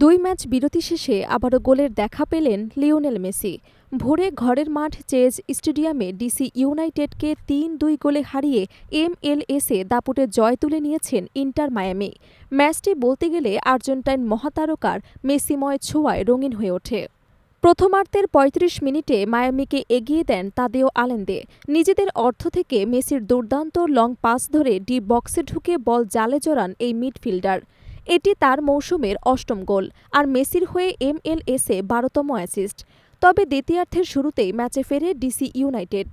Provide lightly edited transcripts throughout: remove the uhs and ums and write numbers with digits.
দুই ম্যাচ বিরতি শেষে আবারও গোলের দেখা পেলেন লিওনেল মেসি। ভোরে ঘরের মাঠ চেজ স্টেডিয়ামে ডিসি ইউনাইটেডকে ৩-২ গোলে হারিয়ে এমএলএসে দাপুটে জয় তুলে নিয়েছেন ইন্টার মায়ামি। ম্যাচটি বলতে গেলে আর্জেন্টাইন মহাতারকার মেসিময় ছোঁয়ায় রঙিন হয়ে ওঠে। প্রথমার্ধের ৩৫ মিনিটে মায়ামিকে এগিয়ে দেন তাদেও আলেন্দে। নিজেদের অর্থ থেকে মেসির দুর্দান্ত লং পাস ধরে ডি বক্সে ঢুকে বল জালে জড়ান এই মিডফিল্ডার। এটি তার মৌসুমের অষ্টম গোল, আর মেসির হয়ে এমএলএসে ১২তম অ্যাসিস্ট। তবে দ্বিতীয়ার্ধের শুরুতেই ম্যাচে ফেরে ডিসি ইউনাইটেড।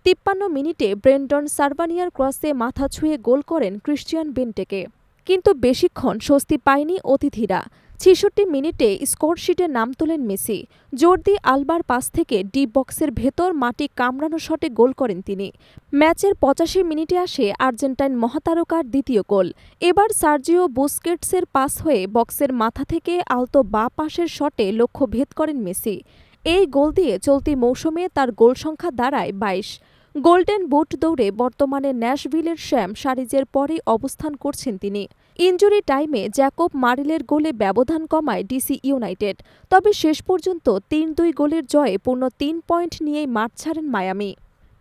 ৫৩ মিনিটে ব্রেন্ডন সার্ভানিয়ার ক্রসে মাথা ছুঁয়ে গোল করেন ক্রিশ্চিয়ান বেন্টেকে। কিন্তু বেশিক্ষণ স্বস্তি পায়নি অতিথিরা। ৬৬ মিনিটে স্কোরশিটে নাম তোলেন মেসি। জর্দি আলবার পাস থেকে ডি বক্সের ভেতর মাটি কামড়ানো শটে গোল করেন তিনি। ম্যাচের ৮৫ মিনিটে আসে আর্জেন্টাইন মহাতারকার দ্বিতীয় গোল। এবার সার্জিও বুস্কেটসের পাস হয়ে বক্সের মাথা থেকে আলতো বাঁ পাশের শটে লক্ষ্য ভেদ করেন মেসি। এই গোল দিয়ে চলতি মৌসুমে তার গোল সংখ্যা দাঁড়ায় ২২। গোল্ডেন বুট দৌড়ে বর্তমানে ন্যাশভিলের শ্যাম শারিজের পরেই অবস্থান করছেন তিনি। ইনজুরি টাইমে জ্যাকব মারিলের গোলে ব্যবধান কমায় ডিসি ইউনাইটেড। তবে শেষ পর্যন্ত ৩-২ গোলের জয়ে পূর্ণ ৩ পয়েন্ট নিয়েই মাঠ ছাড়েন মায়ামি।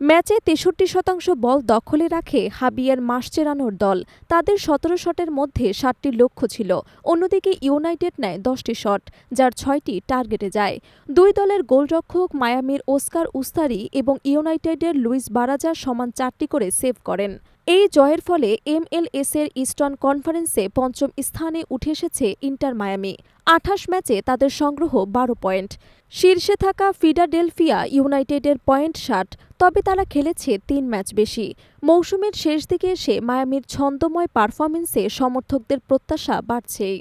ম্যাচে ৬৩% বল দখলে রাখে হাবিয়ার মাসচেরানোর দল। তাদের ১৭ শটের মধ্যে ৭টি লক্ষ্য ছিল। অন্যদিকে ইউনাইটেড নেয় ১০টি শট, যার ৬টি টার্গেটে যায়। দুই দলের গোলরক্ষক মায়ামির ওস্কার উস্তারি এবং ইউনাইটেডের লুইস বারাজা সমান ৪টি করে সেভ করেন। এই জয়ের ফলে এমএলএসের ইস্টার্ন কনফারেন্সে পঞ্চম স্থানে উঠে এসেছে ইন্টার মায়ামি। ২৮ ম্যাচে তাদের সংগ্রহ ১২ পয়েন্ট। শীর্ষে থাকা ফিলাডেলফিয়া ইউনাইটেডের পয়েন্ট ৬০, তবে তারা খেলেছে ৩ ম্যাচ বেশি। মৌসুমের শেষ দিকে এসে মায়ামির ছন্দময় পারফরম্যান্সে সমর্থকদের প্রত্যাশা বাড়ছেই।